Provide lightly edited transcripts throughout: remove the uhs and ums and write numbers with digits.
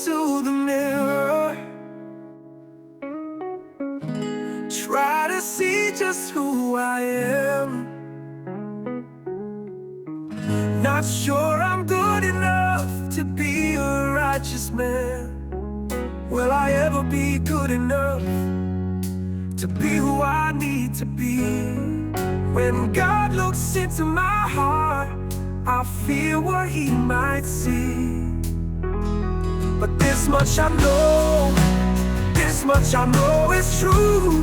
to the mirror, try to see just who I am. Not sure I'm good enough to be a righteous man. Will I ever be good enough to be who I need to be? When God looks into my heart, I feel what He might see. But this much I know, this much I know is true.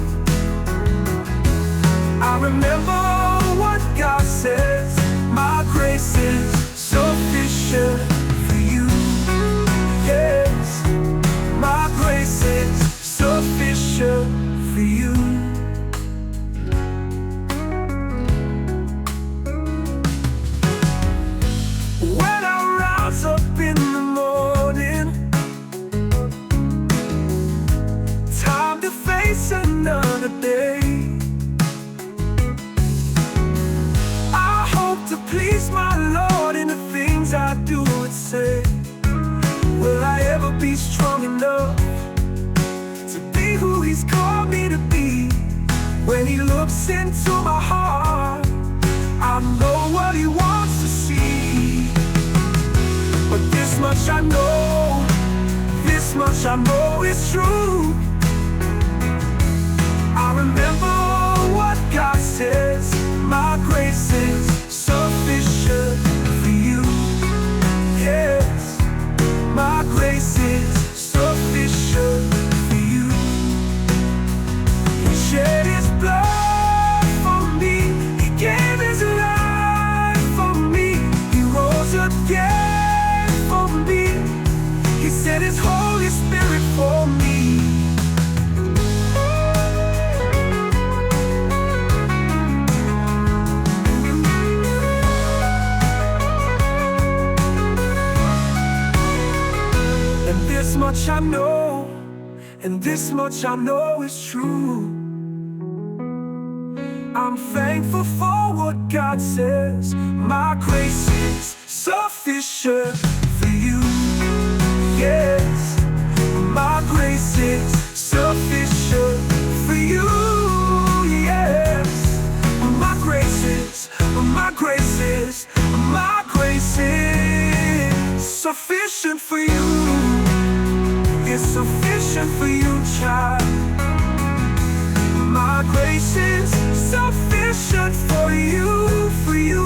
I remember what God says, my grace is sufficient for you. Yes, my grace is sufficient for you. When I rise up in the morning, time to face another day. I hope to please my Lord in the things I do and say. Will I ever be strong enough to be who He's called me to be? When He looks into my heart, I know what He wants to see. But this much I know, this much I know is true. I remember what God says, my grace is sufficient for you. Yes, my grace is sufficient for you. He shed His blood for me, He gave His life for me, He rose again for me, He sent His Holy Spirit for me. And this much I know, and this much I know is true. I'm thankful for what God says, my grace is sufficient for you. Yes, my grace is sufficient for you. Yes, my grace is, my grace is, my grace is sufficient for you. It's sufficient for you, child. My grace is sufficient for you, for you.